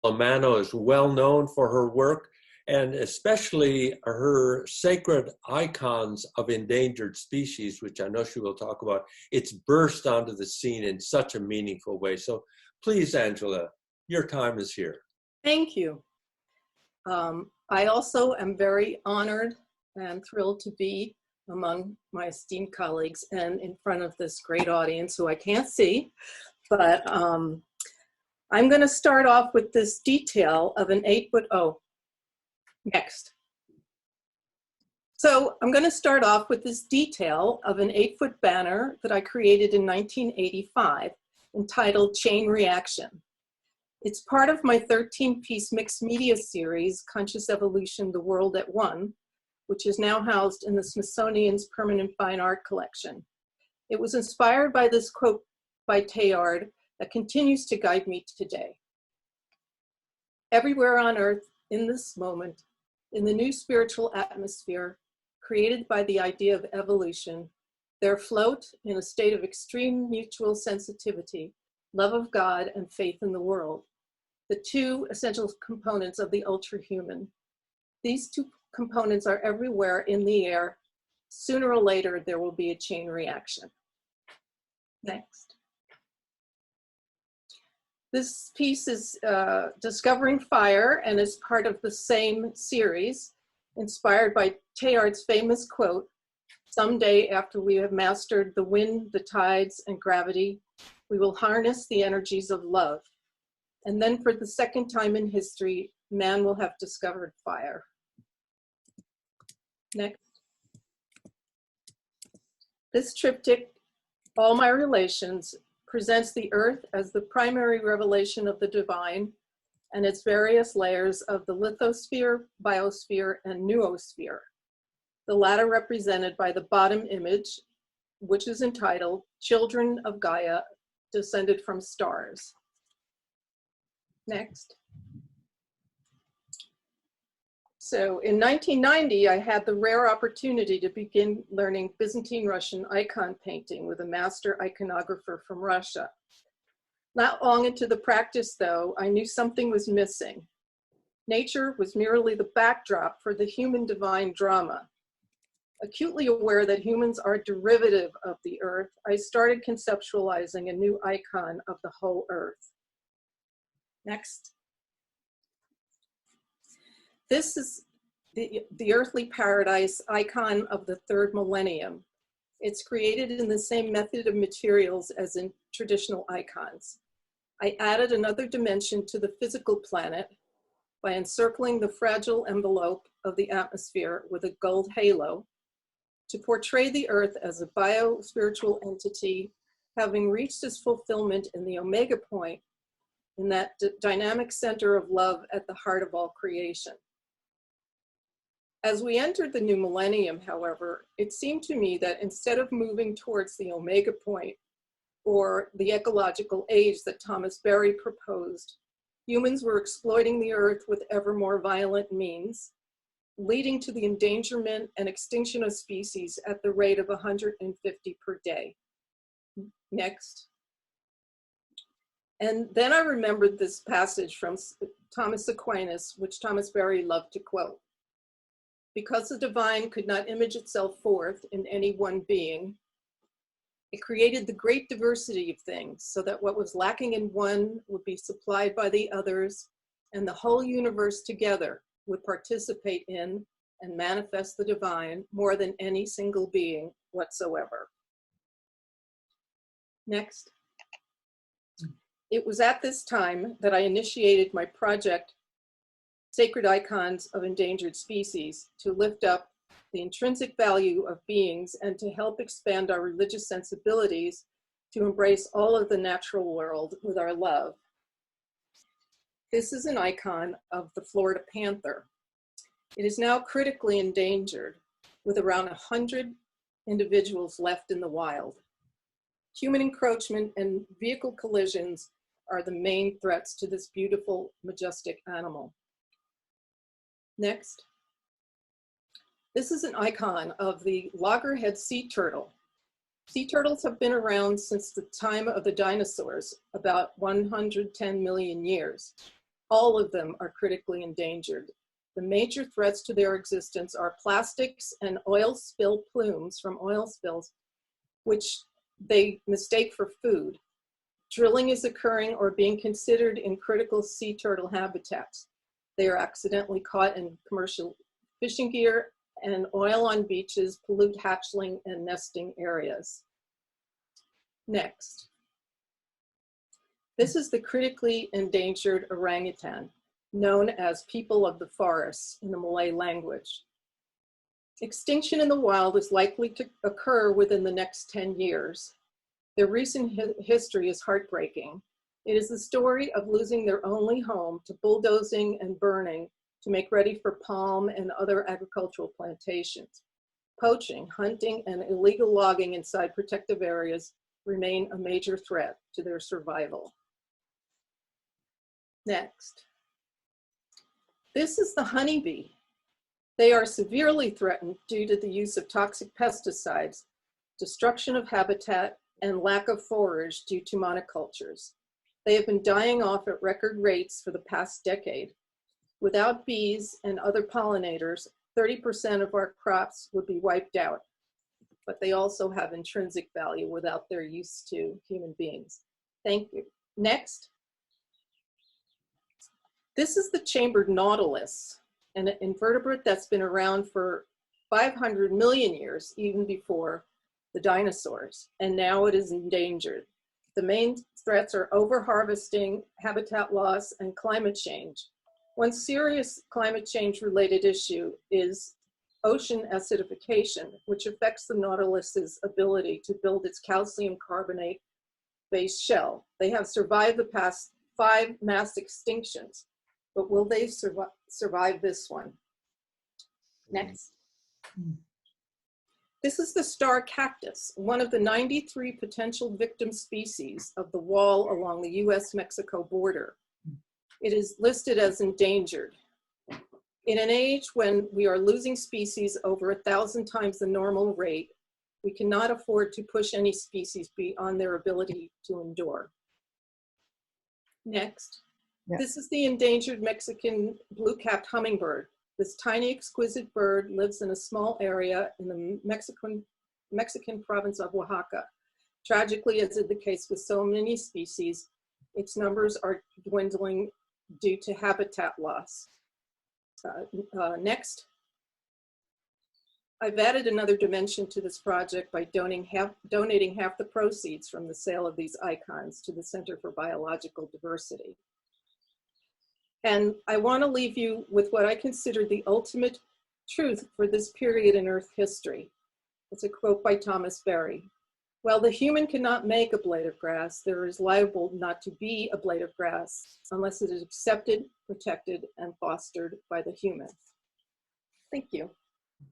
Manno is well known for her work, and especially her sacred icons of endangered species, which I know she will talk about. It's burst onto the scene in such a meaningful way. So please, Angela, your time is here. Thank you. I also am very honored and thrilled to be among my esteemed colleagues and in front of this great audience who I can't see, but I'm going to start off with this detail of an 8-foot, next. So I'm going to start off with this detail of an 8-foot banner that I created in 1985 entitled Chain Reaction. It's part of my 13-piece mixed media series, Conscious Evolution, The World at One, which is now housed in the Smithsonian's Permanent Fine Art Collection. It was inspired by this quote by Teilhard that continues to guide me today. Everywhere on earth, in this moment, in the new spiritual atmosphere created by the idea of evolution, there float, in a state of extreme mutual sensitivity, love of God and faith in the world, the two essential components of the ultra-human. These two components are everywhere in the air. Sooner or later, there will be a chain reaction. Next. This piece is Discovering Fire and is part of the same series, inspired by Teilhard's famous quote, "Someday after we have mastered the wind, the tides, and gravity, we will harness the energies of love. And then for the second time in history, man will have discovered fire." Next. This triptych, All My Relations, presents the earth as the primary revelation of the divine and its various layers of the lithosphere, biosphere, and noosphere, the latter represented by the bottom image, which is entitled Children of Gaia, Descended from Stars. Next. So in 1990, I had the rare opportunity to begin learning Byzantine Russian icon painting with a master iconographer from Russia. Not long into the practice, though, I knew something was missing. Nature was merely the backdrop for the human divine drama. Acutely aware that humans are derivative of the earth, I started conceptualizing a new icon of the whole earth. Next. This is the earthly paradise icon of the third millennium. It's created in the same method of materials as in traditional icons. I added another dimension to the physical planet by encircling the fragile envelope of the atmosphere with a gold halo to portray the earth as a bio-spiritual entity having reached its fulfillment in the omega point, in that dynamic center of love at the heart of all creation. As we entered the new millennium, however, it seemed to me that instead of moving towards the omega point or the ecological age that Thomas Berry proposed, humans were exploiting the earth with ever more violent means, leading to the endangerment and extinction of species at the rate of 150 per day. Next. And then I remembered this passage from Thomas Aquinas, which Thomas Berry loved to quote. Because the divine could not image itself forth in any one being, it created the great diversity of things so that what was lacking in one would be supplied by the others, and the whole universe together would participate in and manifest the divine more than any single being whatsoever. Next. It was at this time that I initiated my project, Sacred Icons of Endangered Species, to lift up the intrinsic value of beings and to help expand our religious sensibilities to embrace all of the natural world with our love. This is an icon of the Florida panther. It is now critically endangered, with around 100 individuals left in the wild. Human encroachment and vehicle collisions are the main threats to this beautiful, majestic animal. Next. This is an icon of the loggerhead sea turtle. Sea turtles have been around since the time of the dinosaurs, about 110 million years. All of them are critically endangered. The major threats to their existence are plastics and oil spill plumes from oil spills, which they mistake for food. Drilling is occurring or being considered in critical sea turtle habitats. They are accidentally caught in commercial fishing gear, and oil on beaches pollute hatchling and nesting areas. Next. This is the critically endangered orangutan, known as people of the forest in the Malay language. Extinction in the wild is likely to occur within the next 10 years. Their recent history is heartbreaking. It is the story of losing their only home to bulldozing and burning to make ready for palm and other agricultural plantations. Poaching, hunting, and illegal logging inside protective areas remain a major threat to their survival. Next. This is the honeybee. They are severely threatened due to the use of toxic pesticides, destruction of habitat, and lack of forage due to monocultures. They have been dying off at record rates for the past decade. Without bees and other pollinators, 30% of our crops would be wiped out, but they also have intrinsic value without their use to human beings. Thank you. Next. This is the chambered nautilus, an invertebrate that's been around for 500 million years, even before the dinosaurs, and now it is endangered. The main threats are overharvesting, habitat loss, and climate change. One serious climate change related issue is ocean acidification, which affects the nautilus's ability to build its calcium carbonate based shell. They have survived the past 5 mass extinctions, but will they survive this one? Next. This is the star cactus, one of the 93 potential victim species of the wall along the US-Mexico border. It is listed as endangered. In an age when we are losing species over 1,000 times the normal rate, we cannot afford to push any species beyond their ability to endure. Next. Yeah. This is the endangered Mexican blue-capped hummingbird. This tiny, exquisite bird lives in a small area in the Mexican province of Oaxaca. Tragically, as is the case with so many species, its numbers are dwindling due to habitat loss. Next. I've added another dimension to this project by donating half the proceeds from the sale of these icons to the Center for Biological Diversity. And I want to leave you with what I consider the ultimate truth for this period in Earth history. It's a quote by Thomas Berry. While the human cannot make a blade of grass, there is liable not to be a blade of grass unless it is accepted, protected, and fostered by the human. Thank you.